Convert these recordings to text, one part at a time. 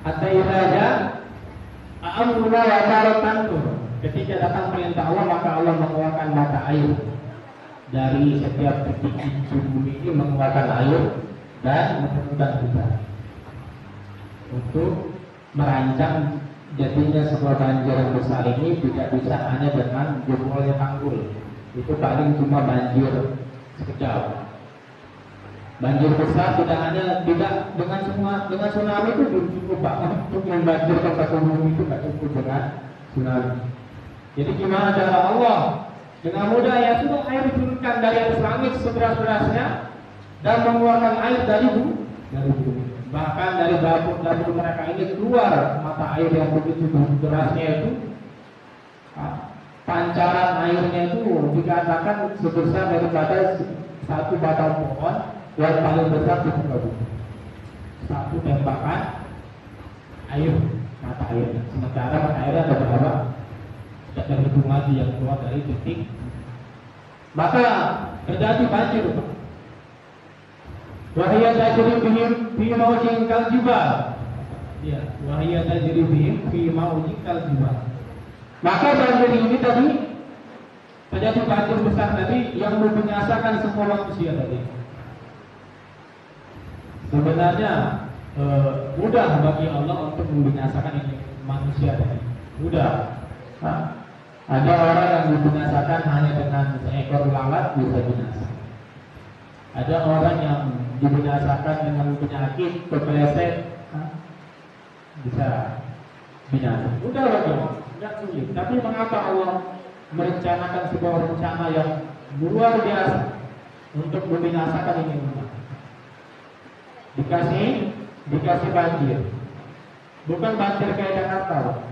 Hatta idza amruna wa taratan, ketika datang perintah Allah maka Allah mengeluarkan mata air dari setiap titik di bumi ini, mengeluarkan air dan menurunkan hujan untuk merancang jadinya sebuah banjir yang besar ini. Tidak bisa hanya dengan jebolnya tanggul, itu paling cuma banjir sekejap. Banjir besar tidak hanya tidak dengan tsunami itu belum cukup banget untuk membanjirkan satu bumi, itu tidak cukup dengan tsunami. Jadi gimana cara Allah? Dengan mudah ya sudah, air diturunkan dari atas langit sederas-derasnya dan mengeluarkan air dari bumi. Bahkan dari dapur mereka ini keluar mata air yang begitu derasnya itu. Pancaran airnya itu dikatakan sebesar daripada satu batang pohon yang paling besar di muka bumi. Satu tembakan air, mata air. Sementara mata air ada berapa? Tidak terhitung lagi yang keluar dari titik. Maka terjadi banjir. Wahia tajri bihim fi mawjin kal jibal. Ya, wahia tajri bihim fi mawjin kal jibal. Maka banjir ini tadi terjadi banjir besar tadi yang membinasakan semua manusia tadi. Sebenarnya mudah bagi Allah untuk membinasakan ini manusia tadi. Mudah. Ada orang yang dibinasakan hanya dengan seekor lalat bisa binasa. Ada orang yang dibinasakan dengan penyakit kepleset bisa binasa. Mudah bagi Allah, tidak sulit. Tapi mengapa Allah merencanakan sebuah rencana yang luar biasa untuk membinasakan ini umat? Dikasih banjir, bukan banjir kayak Jakarta.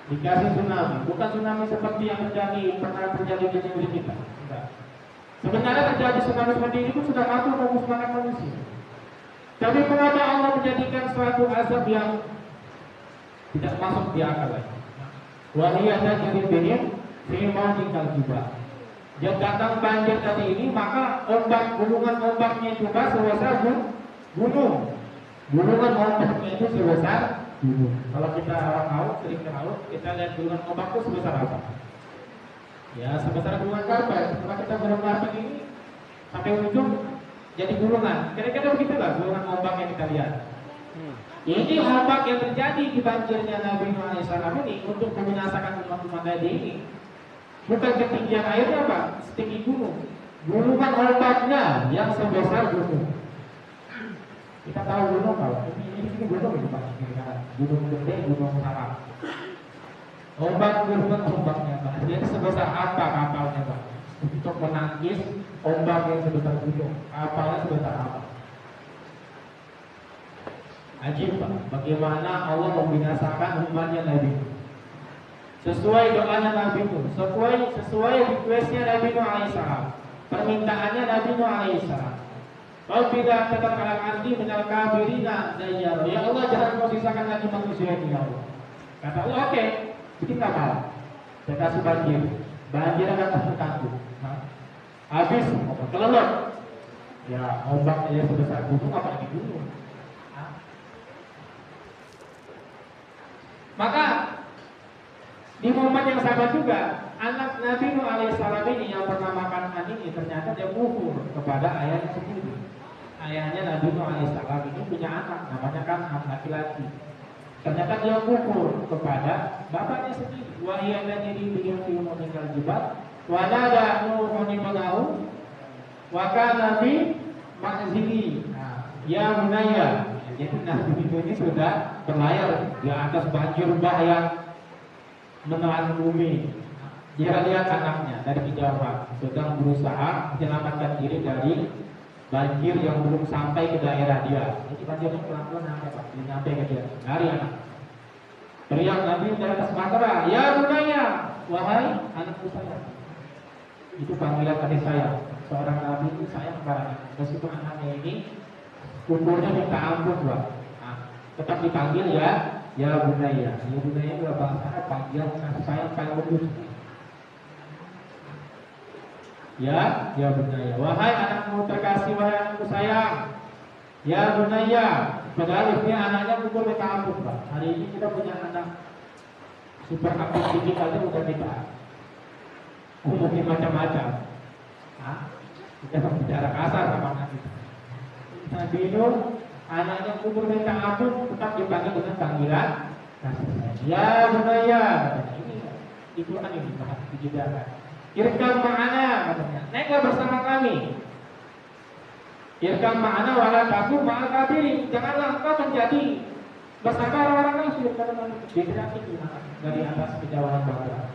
Dikasih tsunami, bukan tsunami seperti yang pernah terjadi di negeri kita. Enggak. Sebenarnya terjadi tsunami seperti ini pun sudah ngatur fokus semangat manusia. Tapi mengapa Allah menjadikan suatu azab yang tidak masuk di akal lagi? Waliyata jadi bihim fi mawjin kal jibal. Jika datang banjir tadi ini, maka gulungan ombaknya juga sebesar gunung. Gulungan ombaknya itu sebesar gunung. Kalau kita orang laut, sering ke laut, kita lihat gulungan ombak itu sebesar apa? Ya, sebesar gulungan karpet. Setelah kita berempat ini sampai ujung jadi gulungan. Kira-kira begitulah gulungan ombak yang kita lihat. Ini ombak yang terjadi di banjirnya Nabi Nuh alaihissalam ini untuk membinasakan umat-umat tadi ini. Bukan ketinggian airnya, Pak, setinggi gunung. Gulungan ombaknya yang sebesar gunung. Kita tahu gunung kalau ini gunung itu Pak, gunung gede, gunung sarang. Gulungan ombaknya Pak, dia sebesar apa kapalnya Pak? Untuk menangkis ombak yang sebesar gunung, kapalnya sebesar apa? Ajib Pak, bagaimana Allah membinasakan umatnya Nabi. Sesuai doanya Nabi Nuh, sesuai requestnya Nabi Nuh alaihissalam, permintaannya Nabi Nuh alaihissalam. Kalau tidak tetap kalang arti menal kafirina dayyar. Ya Allah, jangan kau sisakan lagi manusia ini ya Allah. Kata Allah, oke, bikin kapal, saya kasih banjir akan tertangguh. Habis, kelelep. Ya ombaknya sebesar gunung, apa lagi gunung? Maka di momen yang sama juga, anak Nabi Nuh alaihissalam ini yang bernama Kan'an ini ternyata dia kufur kepada ayahnya sendiri. Ayahnya Nabi Nuh alaihissalam ini punya anak namanya Kan'an, laki-laki. Ternyata dia kufur kepada bapaknya sendiri. Wa hiya tajri bihim fi mawjin kal jibal wa nada Nuhun ibnahu wa kana fi ma'zili. Ya bunayya. Jadi Nabi Nuh ini sudah berlayar di atas banjir bah yang menelan bumi. Dia lihat anaknya dari kejauhan sedang berusaha menyelamatkan diri dari banjir yang belum sampai ke daerah dia. Jadi banjirnya pelan-pelan sampai Pak, sampai ke dia. Lari anak. Teriak Nabi dari atas bahtera, ya bunaya, wahai anakku sayang. Itu panggilan kasih sayang. Seorang Nabi itu sayang kepada anaknya. Meskipun anaknya ini umurnya minta ampun Pak. Tetap dipanggil ya bunaya. Ya bunaya itu bahasa panggilan kasih sayang paling bagus. Ya bunaya, wahai anakku terkasih, wahai anakku sayang. Ya bunaya, Padahal istrinya anaknya kubur di kampung, Pak. Hari ini kita punya anak super aktif dikit aja udah kita ngomongin macam-macam. Kita bicara kasar sama anak kita. Nabi Nuh, anaknya kubur di kampung tetap dipanggil dengan panggilan kasih sayang. Ya bunaya, katanya. Ini di Quran ini bahas dijelaskan. Irkam ma'ana, katanya. Naiklah bersama kami. Irkam ma'ana wala taku ma'al kafirin. Janganlah engkau menjadi bersama orang-orang kafir karena digerakkan dari atas kejauhan bangsa.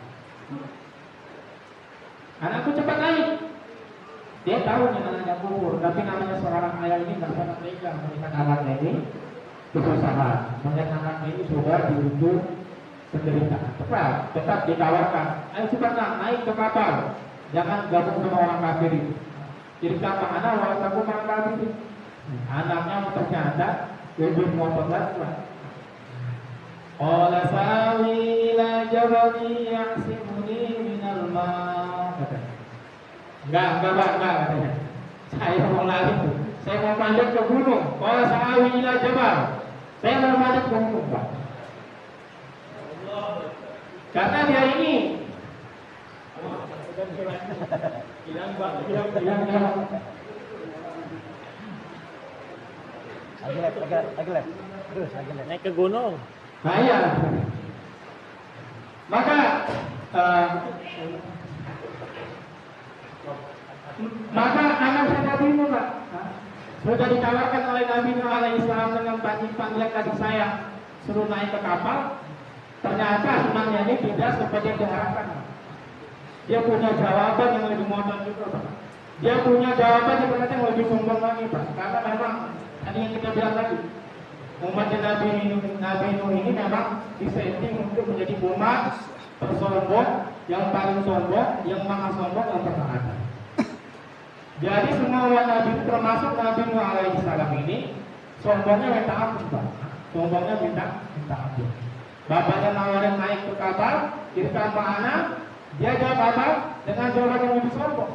Anakku cepat naik. Dia tahu yang anaknya kubur, tapi namanya seorang ayah ini nggak pernah tega melihat anaknya ini kesusahan, melihat anaknya ini sudah di ujung penderitaan. Tetap ditawarkan, ayo cepatlah naik ke kapal, jangan gabung sama orang kafir itu. Jadi kata anak walau aku orang kafir, anaknya ternyata lebih ngotot lagi. Qala sawi ila jabali ya'simuni minal ma'. Enggak, katanya. Saya mau lari tuh. Saya mau panjat ke gunung. Qala sawi ila jabal. Saya mau panjat ke gunung, Pak. Karena dia ini hilang. Lagi lep. Terus lagi lep. Naik ke gunung. Nah, iya. Maka anak Nabi Nuh, Pak, sudah ditawarkan oleh Nabi Nuh alaihissalam dengan panggilan kasih sayang, suruh naik ke kapal. Ternyata anaknya ini tidak seperti yang diharapkan. Dia punya jawaban yang lebih modern juga, Pak. Dia punya jawaban yang ternyata yang lebih sombong lagi, Pak. Karena memang tadi yang kita bilang tadi, umat Nabi Nuh ini memang disetting untuk menjadi umat tersombong, yang paling sombong, yang maha sombong yang pernah ada. Jadi semua umat Nabi itu termasuk Nabi Nuh alaihissalam ini sombongnya minta ampun, Pak. Sombongnya minta ampun. Bapaknya nawarin naik ke kapal, irkam ma'ana, dia jawab apa? Dengan jawaban yang lebih sombong.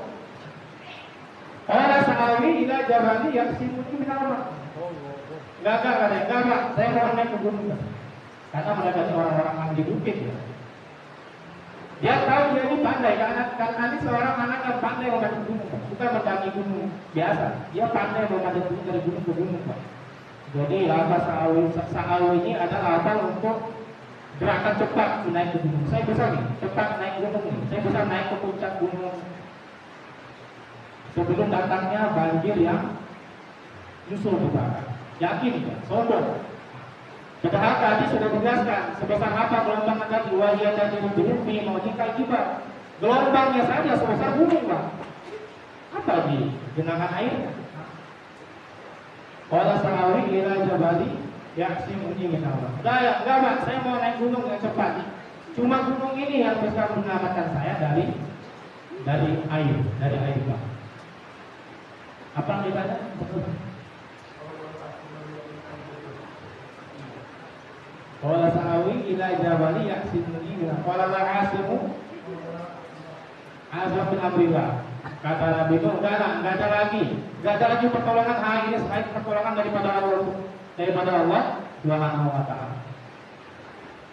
Orang sa'awi ila jabali yang simuni minal. Enggak, Pak. Saya mau naik ke gunung. Karena mereka orang-orang ahli bukit ya. Dia tahu dia ini pandai, karena ini seorang anak yang pandai mendaki gunung, Pak. Bukan mendaki gunung biasa. Dia pandai mendaki gunung dari gunung ke gunung, Pak. Jadi lafaz sa'awi ini adalah lafaz untuk gerakan cepat naik ke gunung. Saya bisa nih, cepat naik gunung nih. Saya bisa naik ke puncak gunung sebelum datangnya banjir yang nyusul di belakang. Yakin ya, sombong. Padahal tadi sudah dijelaskan sebesar apa gelombang tadi wajah tadi berhenti mau jika kibar. Gelombangnya saja sebesar gunung, Pak. Apa di genangan air? Qala sa'awi ila jabali ya'simuni min Allah. Enggak, Pak. Saya mau naik gunung yang cepat. Cuma gunung ini yang bisa menyelamatkan saya dari air, Pak. Apa yang ditanya? Qala sa'awi ila jabali ya'simuni min Allah. Qala la 'asimu azam amrillah. Kata Nabi itu enggak ada lagi pertolongan hari ini selain pertolongan daripada Allah Subhanahu wa ta'ala.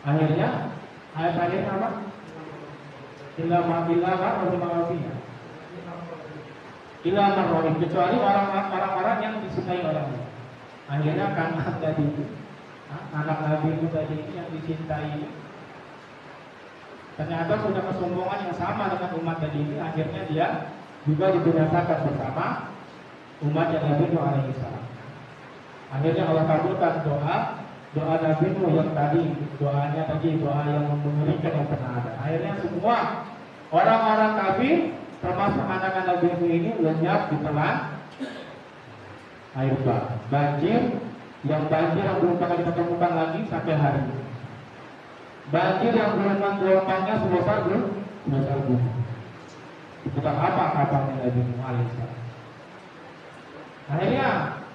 Akhirnya ayat terakhir apa? Illa ma'rofiya. Illa marrohim, kecuali orang-orang yang disukai orang. Akhirnya kan tadi anak Nabi itu tadi yang dicintai ternyata punya kesombongan yang sama dengan umat tadi ini. Akhirnya dia juga dibinasakan bersama umat yang Nabi Nuh alaihissalam. Akhirnya Allah kabulkan doa Nabi Nuh yang tadi, doa yang mengerikan yang pernah ada. Akhirnya semua orang-orang kafir termasuk anak-anak Nabi Nuh ini lenyap ditelan air bah. Banjir yang belum pernah kita temukan lagi sampai hari ini. Banjir yang gelombangnya sebesar gunung. Bukan apa kapalnya Nabi Nuh alaihissalam. Akhirnya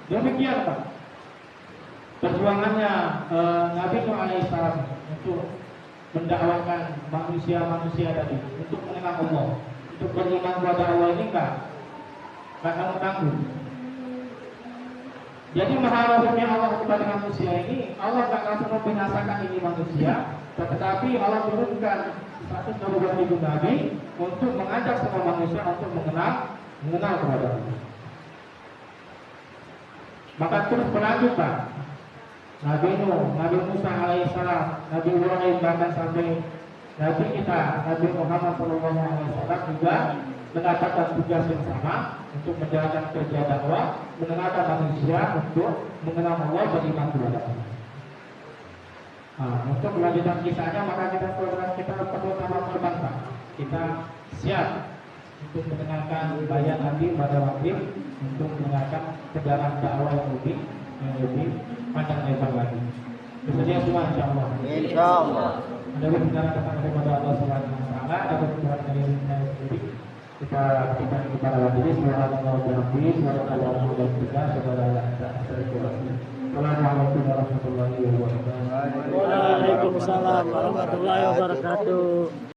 demikian, Pak, perjuangannya Nabi Nuh alaihissalam untuk mendakwakan manusia tadi untuk mengenal Allah, untuk beriman kepada Allah ini enggak tanggung. Jadi maharahnya Allah kepada manusia ini, Allah tak langsung membinasakan ini manusia, tetapi Allah turunkan 120.000 nabi untuk mengajak semua manusia untuk mengenal kepada Allah. Maka terus berlanjut Pak. Nabi Nuh, Nabi Musa alaihissalam, Nabi Ibrahim, bahkan sampai Nabi kita, Nabi Muhammad SAW juga mendapatkan tugas yang sama untuk menjalankan kerja dakwah, mengenalkan manusia untuk mengenal Allah beriman kepada Allah. Untuk melanjutkan kisahnya, maka kita perlu sama korban Pak. Kita siap untuk mendengarkan bayat nanti pada waktu untuk mendengarkan perjalanan dakwah yang lebih panjang lebar lagi. Bersedia semua insyaallah. Insyaallah. Ada berbicara tentang kepada Allah Subhanahu wa taala, ada berbicara dari saya sendiri. Kita kepada majelis subhanallah wa bihamdihi subhanallah wa bihamdihi. Assalamualaikum warahmatullahi wabarakatuh. Waalaikumsalam warahmatullahi wabarakatuh.